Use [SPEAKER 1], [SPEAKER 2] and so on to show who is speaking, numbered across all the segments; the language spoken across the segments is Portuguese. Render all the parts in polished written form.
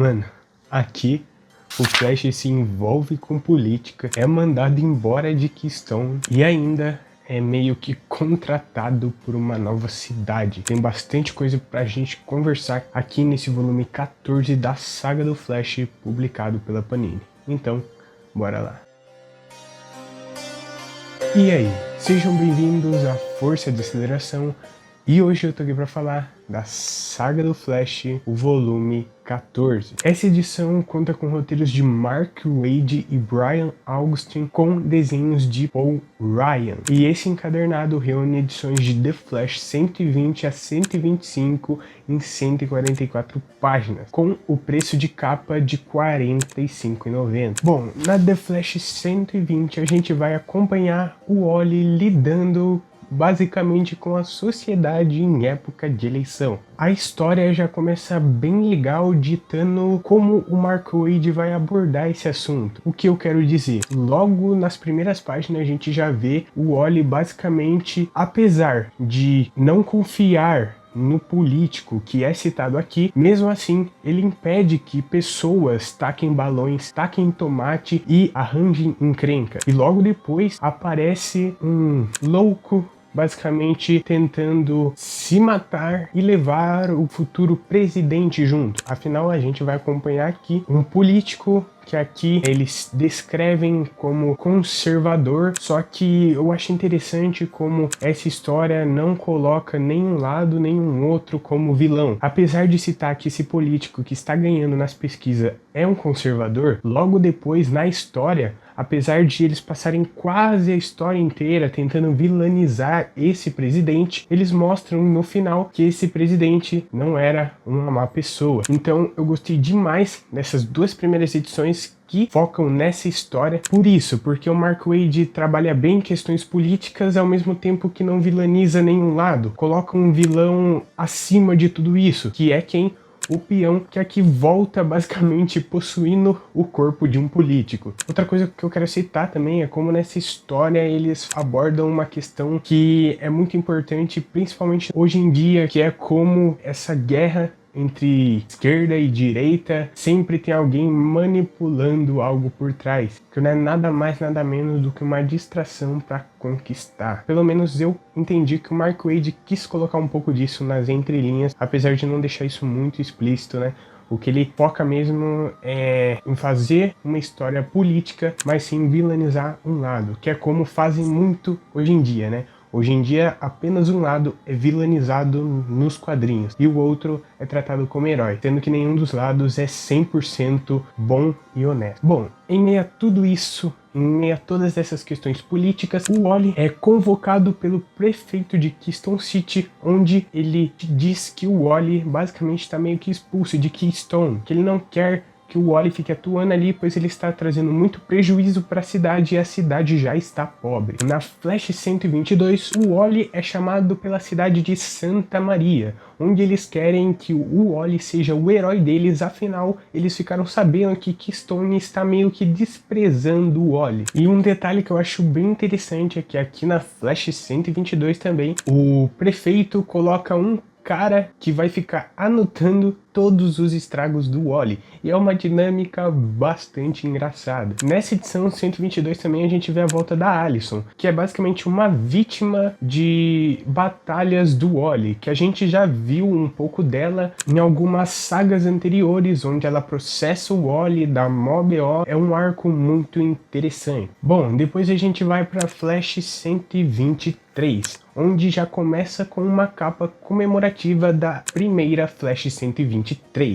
[SPEAKER 1] Mano, aqui o Flash se envolve com política, é mandado embora de Keystone e ainda é meio que contratado por uma nova cidade. Tem bastante coisa pra gente conversar aqui nesse volume 14 da saga do Flash, publicado pela Panini. Então, bora lá. E aí, sejam bem-vindos à Força de Aceleração. E hoje eu tô aqui para falar da saga do Flash, o volume 14. Essa edição conta com roteiros de Mark Waid e Brian Augustine, com desenhos de Paul Ryan. E esse encadernado reúne edições de The Flash 120 a 125 em 144 páginas, com o preço de capa de R$ 45,90. Bom, na The Flash 120 a gente vai acompanhar o Wally lidando basicamente com a sociedade em época de eleição. A história já começa bem legal, ditando como o Mark Waid vai abordar esse assunto. O que eu quero dizer? Logo nas primeiras páginas a gente já vê o Wally basicamente, apesar de não confiar no político que é citado aqui, mesmo assim ele impede que pessoas taquem balões, taquem tomate e arranjem encrenca. E logo depois aparece um louco basicamente tentando se matar e levar o futuro presidente junto. Afinal, a gente vai acompanhar aqui um político que aqui eles descrevem como conservador, só que eu acho interessante como essa história não coloca nenhum lado nenhum outro como vilão. Apesar de citar que esse político que está ganhando nas pesquisas é um conservador, logo depois na história, apesar de eles passarem quase a história inteira tentando vilanizar esse presidente, eles mostram no final que esse presidente não era uma má pessoa. Então eu gostei demais dessas duas primeiras edições que focam nessa história por isso, porque o Mark Waid trabalha bem questões políticas ao mesmo tempo que não vilaniza nenhum lado, coloca um vilão acima de tudo isso, que é quem? O peão, que aqui volta basicamente possuindo o corpo de um político. Outra coisa que eu quero citar também é como nessa história eles abordam uma questão que é muito importante, principalmente hoje em dia, que é como essa guerra entre esquerda e direita sempre tem alguém manipulando algo por trás, que não é nada mais nada menos do que uma distração para conquistar. Pelo menos eu entendi que o Mark Waid quis colocar um pouco disso nas entrelinhas, apesar de não deixar isso muito explícito, né? O que ele foca mesmo é em fazer uma história política, mas sem vilanizar um lado, que é como fazem muito hoje em dia, né? Hoje em dia, apenas um lado é vilanizado nos quadrinhos e o outro é tratado como herói, sendo que nenhum dos lados é 100% bom e honesto. Bom, em meio a tudo isso, em meio a todas essas questões políticas, o Wally é convocado pelo prefeito de Keystone City, onde ele diz que o Wally basicamente está meio que expulso de Keystone, que ele não quer que o Wally fique atuando ali, pois ele está trazendo muito prejuízo para a cidade e a cidade já está pobre. Na Flash 122, o Wally é chamado pela cidade de Santa Maria, onde eles querem que o Wally seja o herói deles, afinal, eles ficaram sabendo que Keystone está meio que desprezando o Wally. E um detalhe que eu acho bem interessante é que aqui na Flash 122 também, o prefeito coloca um cara que vai ficar anotando todos os estragos do Wally, e é uma dinâmica bastante engraçada. Nessa edição 122 também a gente vê a volta da Allison, que é basicamente uma vítima de batalhas do Wally, que a gente já viu um pouco dela em algumas sagas anteriores, onde ela processa o Wally, dá mó BO, é um arco muito interessante. Bom, depois a gente vai para Flash 123, onde já começa com uma capa comemorativa da primeira Flash 123,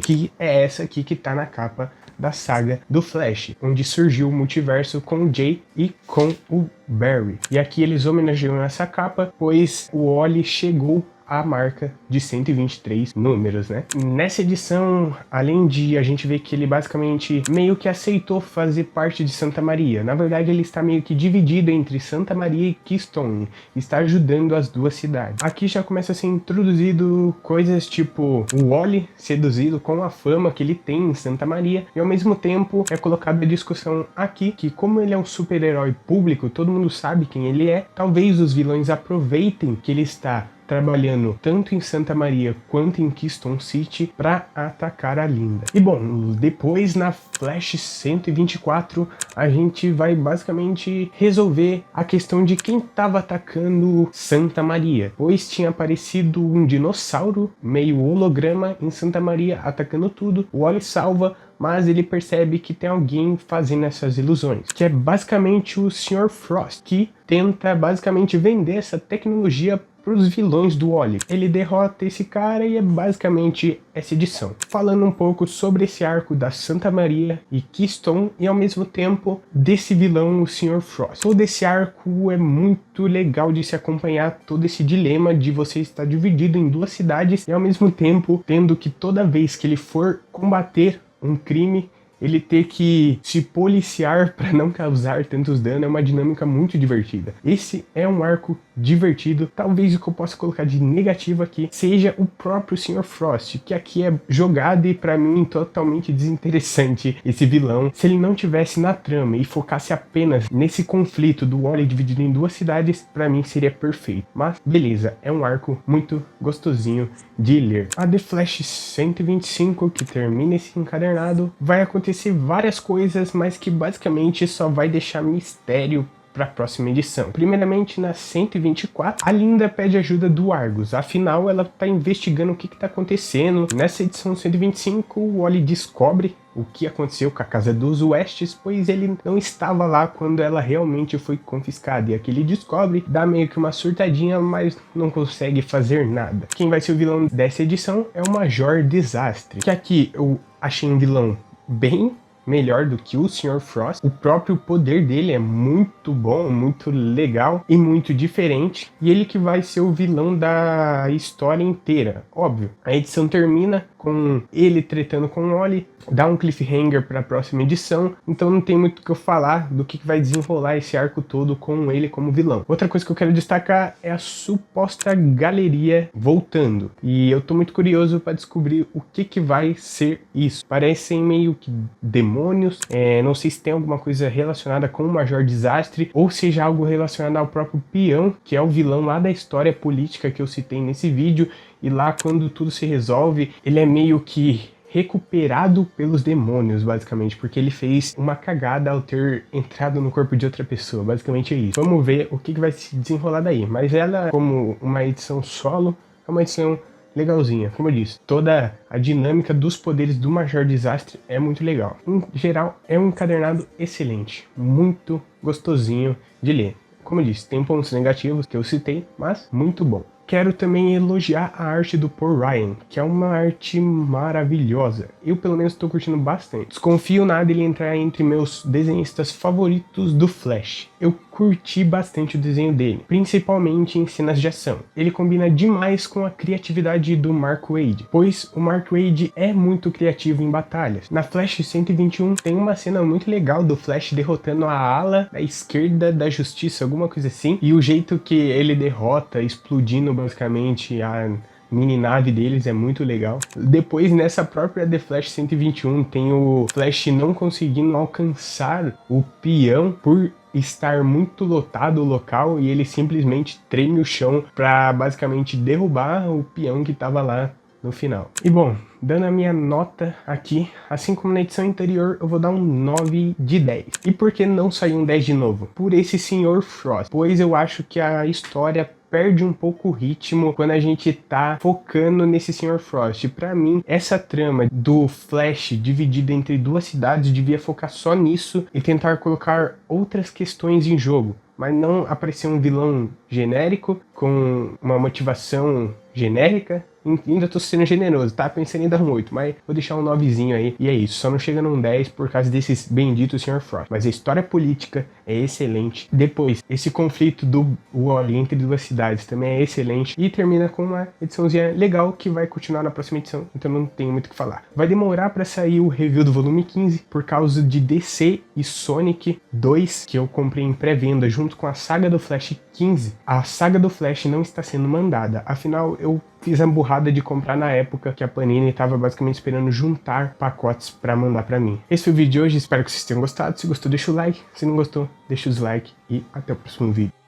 [SPEAKER 1] que é essa aqui que tá na capa da saga do Flash, onde surgiu o multiverso com o Jay e com o Barry. E aqui eles homenageiam essa capa, pois o Wally chegou a marca de 123 números, né? Nessa edição, além de a gente ver que ele basicamente meio que aceitou fazer parte de Santa Maria, na verdade ele está meio que dividido entre Santa Maria e Keystone, está ajudando as duas cidades. Aqui já começa a ser introduzido coisas tipo o Wally seduzido com a fama que ele tem em Santa Maria, e ao mesmo tempo é colocada a discussão aqui que, como ele é um super-herói público, todo mundo sabe quem ele é, talvez os vilões aproveitem que ele está trabalhando tanto em Santa Maria quanto em Keystone City para atacar a Linda. E bom, depois na Flash 124 a gente vai basicamente resolver a questão de quem estava atacando Santa Maria, pois tinha aparecido um dinossauro meio holograma em Santa Maria atacando tudo. O Wally salva, mas ele percebe que tem alguém fazendo essas ilusões, que é basicamente o Sr. Frost, que tenta basicamente vender essa tecnologia para os vilões do Wally. Ele derrota esse cara e é basicamente essa edição. Falando um pouco sobre esse arco da Santa Maria e Keystone e ao mesmo tempo desse vilão, o Sr. Frost. Todo esse arco é muito legal de se acompanhar, todo esse dilema de você estar dividido em duas cidades e ao mesmo tempo tendo que toda vez que ele for combater um crime, ele ter que se policiar para não causar tantos danos. É uma dinâmica muito divertida. Esse é um arco divertido. Talvez o que eu possa colocar de negativo aqui seja o próprio Sr. Frost, que aqui é jogado e para mim totalmente desinteressante esse vilão. Se ele não tivesse na trama e focasse apenas nesse conflito do Wally dividido em duas cidades, para mim seria perfeito. Mas beleza, é um arco muito gostosinho de ler. A The Flash 125, que termina esse encadernado, vai acontecer várias coisas, mas que basicamente só vai deixar mistério para a próxima edição. Primeiramente, na 124, a Linda pede ajuda do Argus, afinal ela está investigando o que está acontecendo. Nessa edição 125, o Wally descobre o que aconteceu com a Casa dos Westes, pois ele não estava lá quando ela realmente foi confiscada. E aqui ele descobre, dá meio que uma surtadinha, mas não consegue fazer nada. Quem vai ser o vilão dessa edição é o Major Desastre, que aqui eu achei um vilão bem melhor do que o Sr. Frost. O próprio poder dele é muito bom, muito legal e muito diferente. E ele que vai ser o vilão da história inteira. Óbvio, a edição termina com ele tretando com o Wally, dá um cliffhanger para a próxima edição, então não tem muito o que eu falar do que vai desenrolar esse arco todo com ele como vilão. Outra coisa que eu quero destacar é a suposta galeria voltando, e eu tô muito curioso para descobrir o que vai ser isso. Parecem meio que demônios, não sei se tem alguma coisa relacionada com o Major Desastre, ou seja algo relacionado ao próprio Peão, que é o vilão lá da história política que eu citei nesse vídeo. E lá, quando tudo se resolve, ele é meio que recuperado pelos demônios, basicamente, porque ele fez uma cagada ao ter entrado no corpo de outra pessoa. Basicamente é isso. Vamos ver o que vai se desenrolar daí. Mas ela, como uma edição solo, é uma edição legalzinha. Como eu disse, toda a dinâmica dos poderes do Major Desastre é muito legal. Em geral, é um encadernado excelente, muito gostosinho de ler. Como eu disse, tem pontos negativos que eu citei, mas muito bom. Quero também elogiar a arte do Paul Ryan, que é uma arte maravilhosa. Eu, pelo menos, estou curtindo bastante. Desconfio nada ele entrar entre meus desenhistas favoritos do Flash. Eu curti bastante o desenho dele, principalmente em cenas de ação. Ele combina demais com a criatividade do Mark Waid, pois o Mark Waid é muito criativo em batalhas. Na Flash 121 tem uma cena muito legal do Flash derrotando a ala da esquerda da justiça, alguma coisa assim, e o jeito que ele derrota, explodindo basicamente a mini nave deles, é muito legal. Depois, nessa própria The Flash 121, tem o Flash não conseguindo alcançar o Peão por estar muito lotado o local, e ele simplesmente treme o chão para basicamente derrubar o peão que estava lá no final. E bom, dando a minha nota aqui, assim como na edição anterior, eu vou dar um 9 de 10. E por que não sair um 10 de novo? Por esse Sr. Frost, pois eu acho que a história perde um pouco o ritmo quando a gente tá focando nesse Sr. Frost. Pra mim, essa trama do Flash dividida entre duas cidades devia focar só nisso e tentar colocar outras questões em jogo, mas não aparecer um vilão genérico com uma motivação genérica. Ainda tô sendo generoso, tá? Pensando em dar um 8, mas vou deixar um 9zinho aí. E é isso, só não chega num 10 por causa desses benditos Sr. Frost. Mas a história política é excelente. Depois, esse conflito do Wally entre duas cidades também é excelente. E termina com uma ediçãozinha legal que vai continuar na próxima edição, então não tenho muito o que falar. Vai demorar pra sair o review do volume 15 por causa de DC e Sonic 2, que eu comprei em pré-venda junto com a Saga do Flash 15. A Saga do Flash não está sendo mandada, afinal eu fiz a burrada de comprar na época que a Panini estava basicamente esperando juntar pacotes para mandar para mim. Esse foi o vídeo de hoje, espero que vocês tenham gostado. Se gostou, deixa o like, se não gostou, deixa o dislike e até o próximo vídeo.